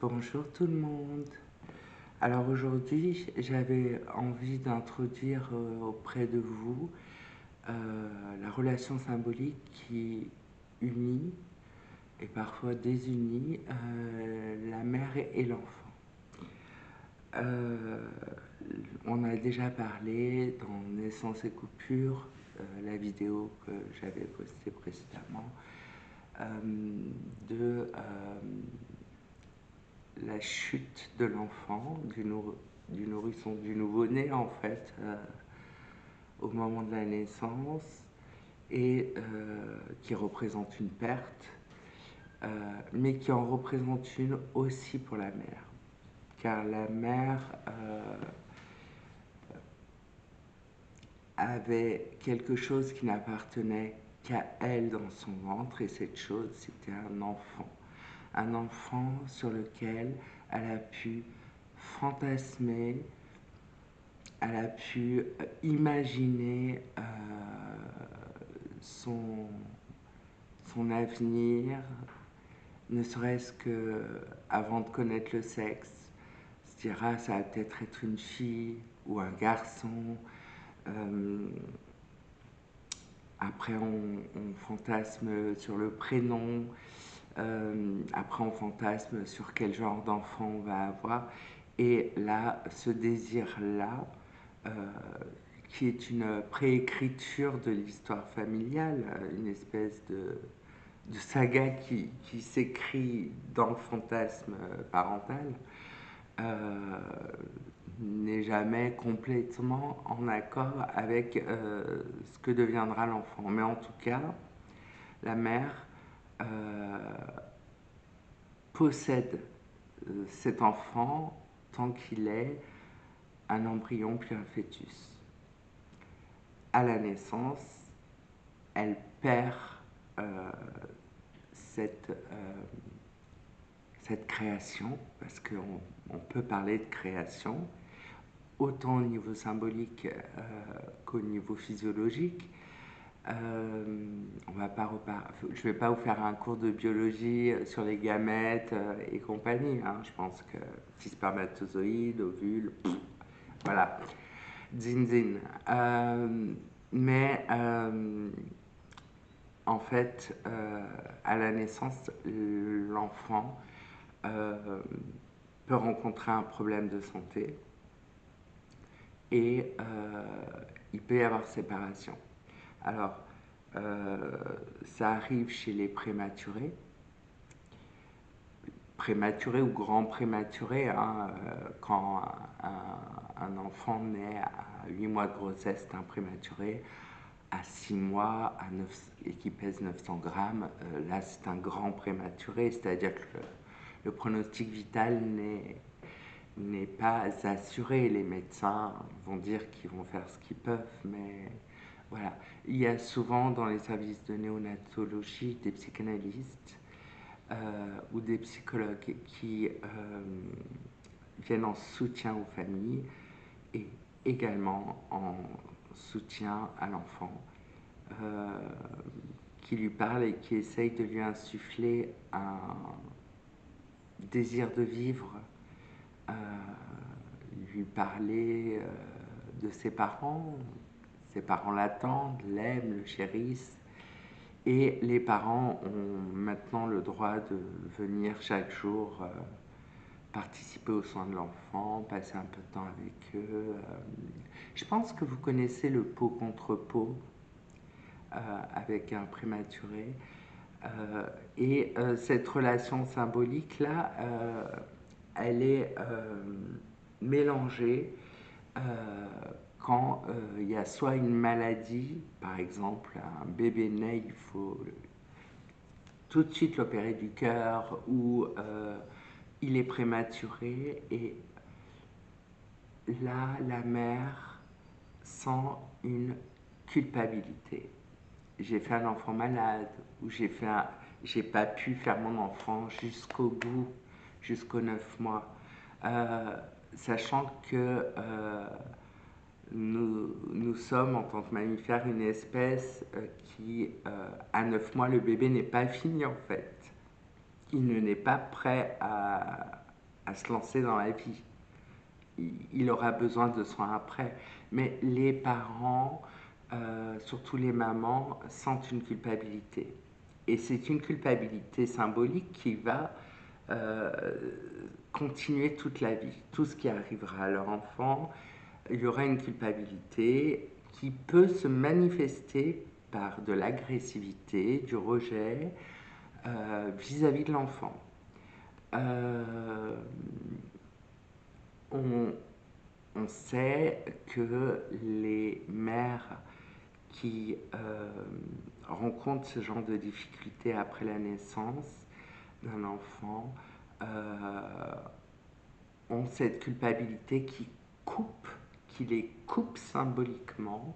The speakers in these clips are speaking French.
Bonjour tout le monde. Alors aujourd'hui, j'avais envie d'introduire auprès de vous la relation symbolique qui unit et parfois désunit la mère et l'enfant. Euh, on a déjà parlé dans Naissance et coupure, la vidéo que j'avais postée précédemment, de la chute de l'enfant, du nourrisson, du nouveau-né en fait, au moment de la naissance, et qui représente une perte, mais qui en représente une aussi pour la mère. Car la mère avait quelque chose qui n'appartenait qu'à elle dans son ventre, et cette chose, c'était un enfant. Un enfant sur lequel elle a pu fantasmer, elle a pu imaginer son, son avenir, ne serait-ce que avant de connaître le sexe, se dire ah, ça va peut-être être une fille ou un garçon. Après, on fantasme sur le prénom. Après, on fantasme sur quel genre d'enfant on va avoir. Et là, ce désir-là, euh, qui est une préécriture de l'histoire familiale, une espèce de saga qui s'écrit dans le fantasme parental, euh, n'est jamais complètement en accord avec ce que deviendra l'enfant. Mais en tout cas, la mère possède cet enfant tant qu'il est un embryon puis un fœtus. À la naissance, elle perd euh, cette, euh, cette création, parce qu'on peut parler de création, autant au niveau symbolique qu'au niveau physiologique. On va pas je ne vais pas vous faire un cours de biologie sur les gamètes et compagnie. Hein. Je pense que petit spermatozoïde, ovule, voilà, zin zin. Mais en fait, à la naissance, l'enfant peut rencontrer un problème de santé et il peut y avoir séparation. Alors, ça arrive chez les prématurés ou grands prématurés, hein, quand un enfant naît à 8 mois de grossesse, c'est un prématuré, à 6 mois et qui pèse 900 grammes, là c'est un grand prématuré, c'est-à-dire que le pronostic vital n'est pas assuré. Les médecins vont dire qu'ils vont faire ce qu'ils peuvent, mais voilà. Il y a souvent dans les services de néonatologie des psychanalystes ou des psychologues qui viennent en soutien aux familles et également en soutien à l'enfant, qui lui parle et qui essaye de lui insuffler un désir de vivre, euh, lui parler de ses parents l'attendent, l'aiment, le chérissent, et les parents ont maintenant le droit de venir chaque jour participer aux soins de l'enfant, passer un peu de temps avec eux. Je pense que vous connaissez le pot contre pot avec un prématuré. Et cette relation symbolique-là, elle est mélangée quand il y a soit une maladie, par exemple un bébé naît, il faut tout de suite l'opérer du cœur, ou il est prématuré, et là la mère sent une culpabilité. J'ai fait un enfant malade, ou j'ai pas pu faire mon enfant jusqu'au bout, jusqu'aux 9 mois, sachant que nous sommes en tant que mammifères une espèce qui, à 9 mois, le bébé n'est pas fini en fait. Il ne n'est pas prêt à se lancer dans la vie. Il aura besoin de soins après. Mais les parents, surtout les mamans, sentent une culpabilité. Et c'est une culpabilité symbolique qui va euh, continuer toute la vie. Tout ce qui arrivera à leur enfant, il y aura une culpabilité qui peut se manifester par de l'agressivité, du rejet vis-à-vis de l'enfant. On, on sait que les mères qui rencontrent ce genre de difficultés après la naissance d'un enfant ont cette culpabilité qui les coupe symboliquement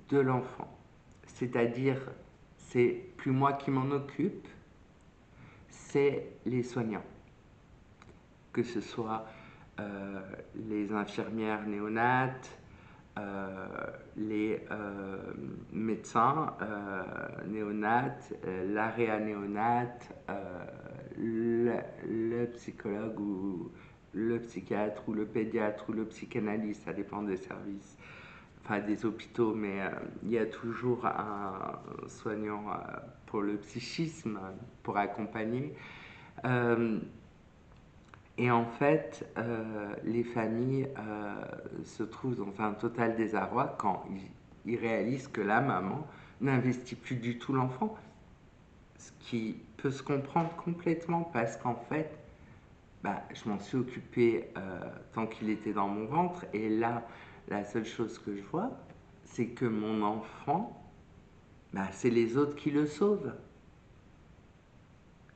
de l'enfant. C'est-à-dire, c'est plus moi qui m'en occupe, c'est les soignants. Que ce soit les infirmières néonates, les médecins néonates, l'AREA néonate, le psychologue ou le psychiatre ou le pédiatre ou le psychanalyste, ça dépend des services, enfin des hôpitaux, mais il y a toujours un soignant pour le psychisme, pour accompagner. Et en fait, les familles se trouvent dans un total désarroi quand ils réalisent que la maman n'investit plus du tout l'enfant. Ce qui peut se comprendre complètement parce qu'en fait, je m'en suis occupée tant qu'il était dans mon ventre. Et là, la seule chose que je vois, c'est que mon enfant, c'est les autres qui le sauvent.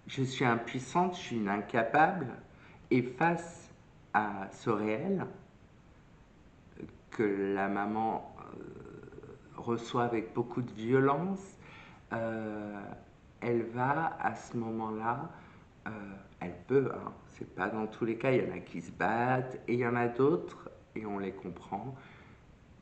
Je suis impuissante, je suis une incapable. Et face à ce réel que la maman reçoit avec beaucoup de violence, elle va à ce moment-là, elle peut, hein, c'est pas dans tous les cas, il y en a qui se battent et il y en a d'autres, et on les comprend,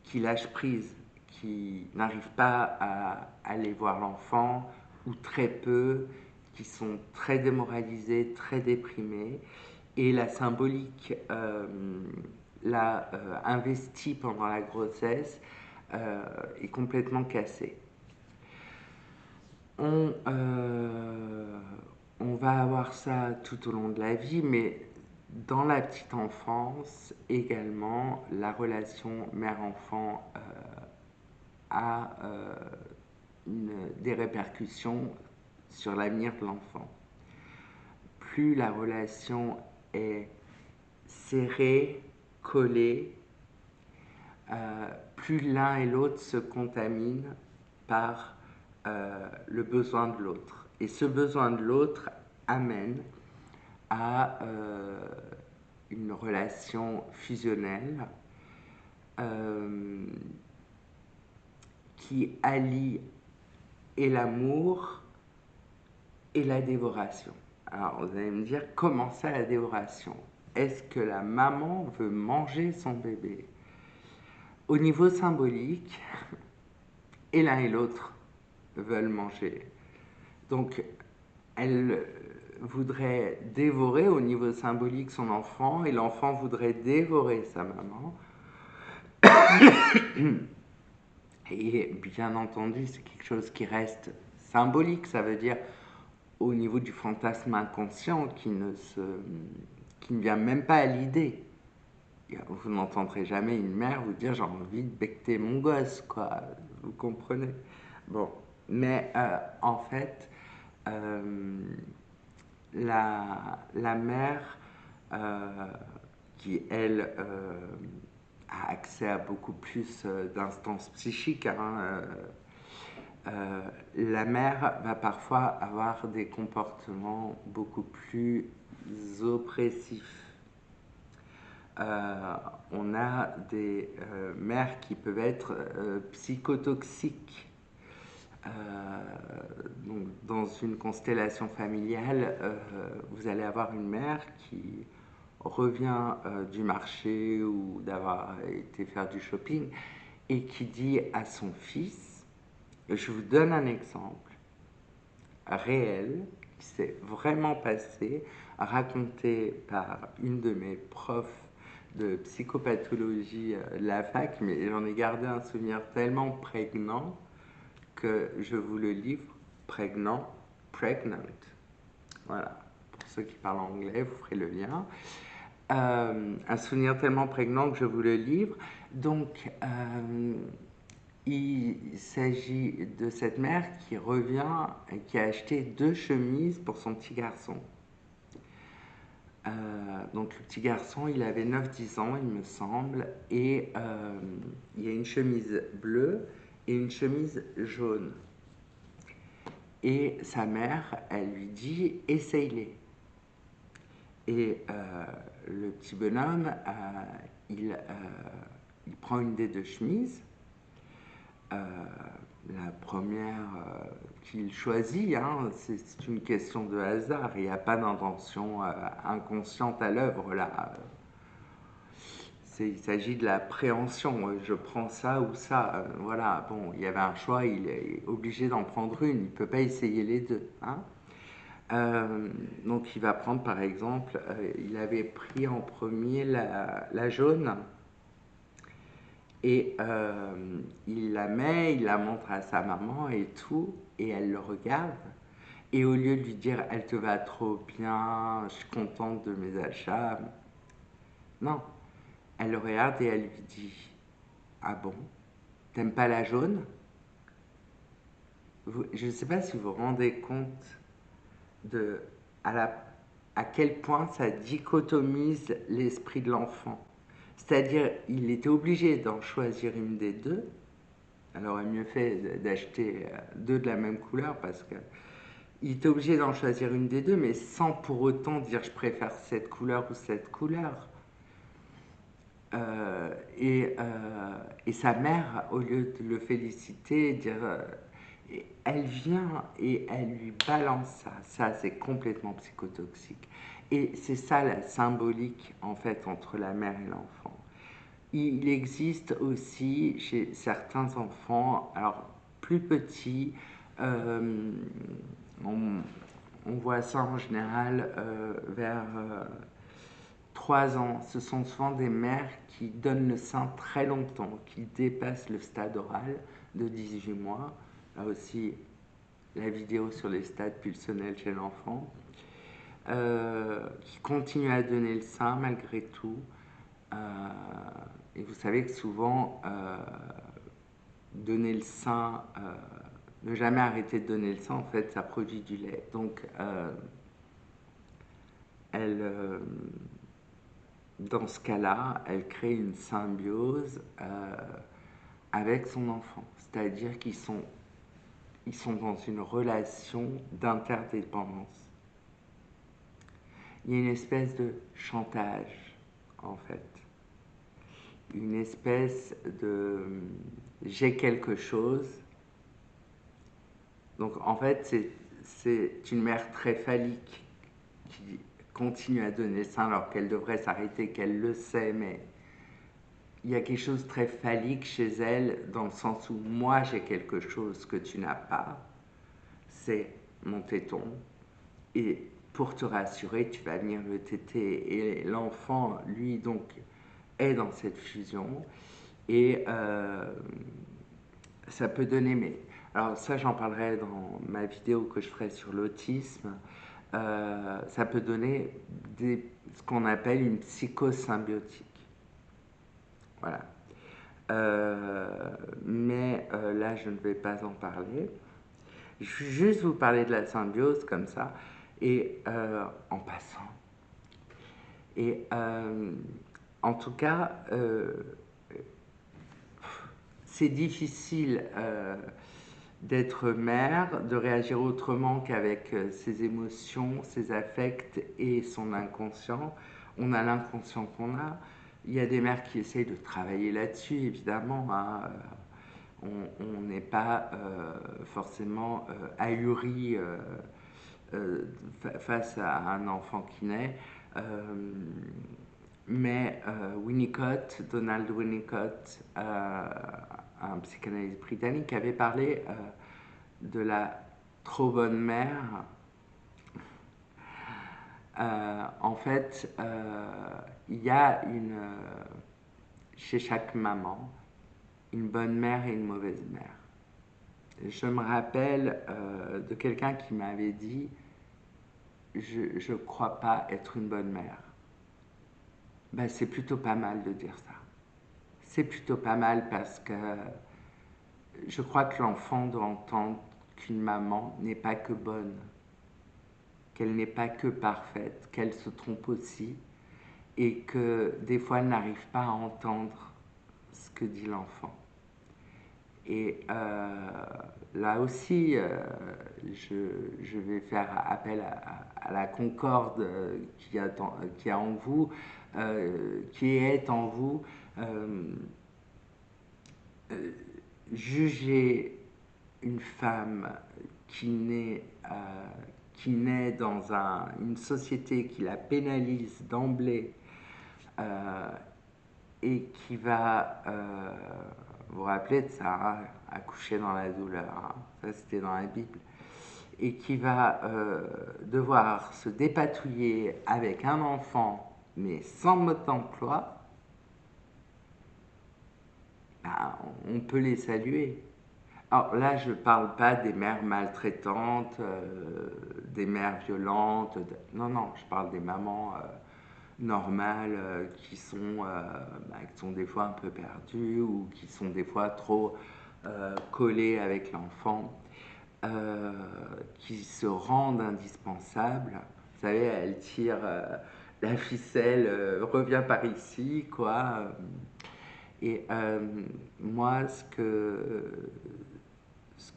qui lâchent prise, qui n'arrivent pas à aller voir l'enfant, ou très peu, qui sont très démoralisés, très déprimés. Et la symbolique, là, investie pendant la grossesse, est complètement cassée. On va avoir ça tout au long de la vie, mais dans la petite enfance également, la relation mère-enfant a des répercussions sur l'avenir de l'enfant. Plus la relation est serrée, collée, plus l'un et l'autre se contaminent par le besoin de l'autre. Et ce besoin de l'autre amène à une relation fusionnelle qui allie et l'amour et la dévoration. Alors vous allez me dire, comment ça la dévoration? Est-ce que la maman veut manger son bébé? Au niveau symbolique, et l'un et l'autre veulent manger. Donc, elle voudrait dévorer au niveau symbolique son enfant et l'enfant voudrait dévorer sa maman. Et bien entendu, c'est quelque chose qui reste symbolique, ça veut dire au niveau du fantasme inconscient qui ne vient même pas à l'idée. Vous n'entendrez jamais une mère vous dire j'ai envie de becqueter mon gosse, quoi. Vous comprenez? Bon, mais en fait, la mère qui, elle, a accès à beaucoup plus d'instances psychiques, hein, la mère va parfois avoir des comportements beaucoup plus oppressifs. On a des mères qui peuvent être psychotoxiques. Donc, dans une constellation familiale, vous allez avoir une mère qui revient du marché ou d'avoir été faire du shopping et qui dit à son fils, je vous donne un exemple réel qui s'est vraiment passé, raconté par une de mes profs de psychopathologie de la fac, mais j'en ai gardé un souvenir tellement prégnant que je vous le livre, prégnant, pregnant. Voilà, pour ceux qui parlent anglais, vous ferez le lien. Un souvenir tellement prégnant que je vous le livre. Donc, il s'agit de cette mère qui revient et qui a acheté 2 chemises pour son petit garçon. Donc le petit garçon, il avait 9-10 ans, il me semble, et il y a une chemise bleue et une chemise jaune. Et sa mère, elle lui dit, essaye-les. Et le petit bonhomme, il prend une des 2 chemises. La première qu'il choisit, hein, c'est une question de hasard, il n'y a pas d'intention inconsciente à l'œuvre là. Il s'agit de la préhension, je prends ça ou ça, voilà, bon, il y avait un choix, il est obligé d'en prendre une, il ne peut pas essayer les deux. Hein. Donc il va prendre par exemple, il avait pris en premier la jaune, et il la met, il la montre à sa maman et tout, et elle le regarde. Et au lieu de lui dire elle te va trop bien, je suis contente de mes achats, non, elle le regarde et elle lui dit ah bon, t'aimes pas la jaune? Je ne sais pas si vous vous rendez compte de à quel point ça dichotomise l'esprit de l'enfant. C'est-à-dire, il était obligé d'en choisir une des 2. Alors, il mieux fait d'acheter 2 de la même couleur parce que il était obligé d'en choisir une des 2, mais sans pour autant dire je préfère cette couleur ou cette couleur. Et sa mère, au lieu de le féliciter, dire, elle vient et elle lui balance ça. Ça, c'est complètement psychotoxique. Et c'est ça la symbolique, en fait, entre la mère et l'enfant. Il existe aussi chez certains enfants, alors plus petits, on, on voit ça en général vers 3 ans. Ce sont souvent des mères qui donnent le sein très longtemps, qui dépassent le stade oral de 18 mois. Là aussi, la vidéo sur les stades pulsionnels chez l'enfant. Qui continuent à donner le sein malgré tout. Et vous savez que souvent, donner le sein, ne jamais arrêter de donner le sein, en fait, ça produit du lait. Donc, dans ce cas-là, elle crée une symbiose avec son enfant. C'est-à-dire qu'ils sont dans une relation d'interdépendance. Il y a une espèce de chantage, en fait. Une espèce de j'ai quelque chose. Donc en fait, c'est une mère très phallique qui continue à donner le sein alors qu'elle devrait s'arrêter, qu'elle le sait, mais il y a quelque chose de très phallique chez elle dans le sens où moi j'ai quelque chose que tu n'as pas, c'est mon téton, et pour te rassurer, tu vas venir le téter. Et l'enfant, lui, donc, est dans cette fusion. Et ça peut donner, mais alors ça j'en parlerai dans ma vidéo que je ferai sur l'autisme, ça peut donner ce qu'on appelle une psychosymbiotique. Voilà. Mais là je ne vais pas en parler. Je vais juste vous parler de la symbiose comme ça, et en passant. Et en tout cas, c'est difficile d'être mère, de réagir autrement qu'avec ses émotions, ses affects et son inconscient. On a l'inconscient qu'on a. Il y a des mères qui essayent de travailler là-dessus, évidemment. Hein. On n'est pas forcément ahuri face à un enfant qui naît. Mais Winnicott, Donald Winnicott, un psychanalyste britannique, avait parlé de la trop bonne mère En fait, il y a chez chaque maman une bonne mère et une mauvaise mère. Je me rappelle de quelqu'un qui m'avait dit je ne crois pas être une bonne mère. Ben, c'est plutôt pas mal de dire ça. C'est plutôt pas mal parce que je crois que l'enfant doit entendre qu'une maman n'est pas que bonne, qu'elle n'est pas que parfaite, qu'elle se trompe aussi et que des fois elle n'arrive pas à entendre ce que dit l'enfant. Et là aussi, je vais faire appel à la concorde qui a en vous, qui est en vous. Euh, Juger une femme qui naît, dans une société qui la pénalise d'emblée et qui va, vous vous rappelez de Sarah, accoucher dans la douleur, hein, ça c'était dans la Bible, et qui va devoir se dépatouiller avec un enfant, mais sans mode d'emploi, ben, on peut les saluer. Alors là, je ne parle pas des mères maltraitantes, des mères violentes. Non, non, je parle des mamans normales qui sont des fois un peu perdues ou qui sont des fois trop collées avec l'enfant, qui se rendent indispensables. Vous savez, elles tirent la ficelle, reviens par ici, quoi. Et moi, ce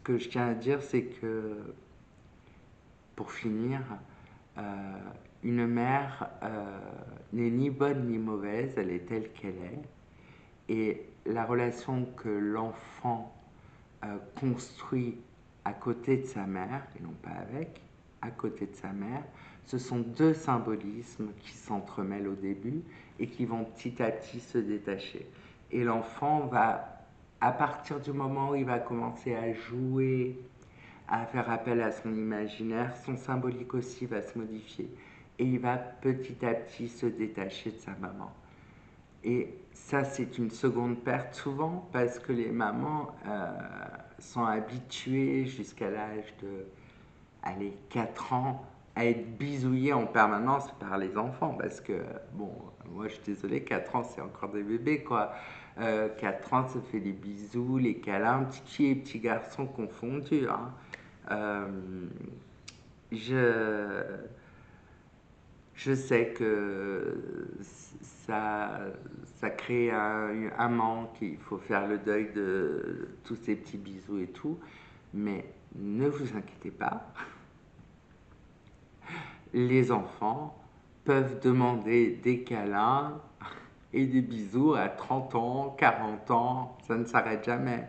que je tiens à dire, c'est que, pour finir, euh, une mère n'est ni bonne ni mauvaise, elle est telle qu'elle est. Et la relation que l'enfant construit à côté de sa mère, et non pas avec, à côté de sa mère, ce sont deux symbolismes qui s'entremêlent au début et qui vont petit à petit se détacher. Et l'enfant va, à partir du moment où il va commencer à jouer, à faire appel à son imaginaire, son symbolique aussi va se modifier. Et il va petit à petit se détacher de sa maman. Et ça, c'est une seconde perte souvent parce que les mamans sont habituées jusqu'à l'âge de, allez, 4 ans à être bisouillées en permanence par les enfants. Parce que, bon, moi je suis désolée, 4 ans c'est encore des bébés quoi. 4 ans ça fait les bisous, les câlins, petits filles et petits garçons confondus. Hein. Euh, je, je sais que ça, ça crée un manque, il faut faire le deuil de tous ces petits bisous et tout, mais ne vous inquiétez pas, les enfants peuvent demander des câlins et des bisous à 30 ans, 40 ans, ça ne s'arrête jamais.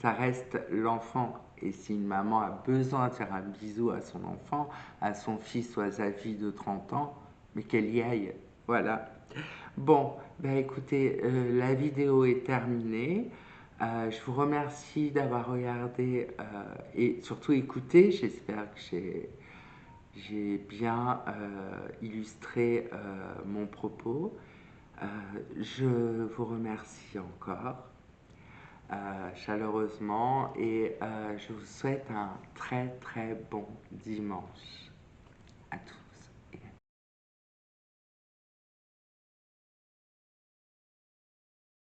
Ça reste l'enfant. Et si une maman a besoin de faire un bisou à son enfant, à son fils ou à sa fille de 30 ans, mais qu'elle y aille. Voilà. Bon, ben écoutez, la vidéo est terminée. Je vous remercie d'avoir regardé et surtout écouté. J'espère que j'ai bien illustré mon propos. Je vous remercie encore chaleureusement et je vous souhaite un très très bon dimanche à tous.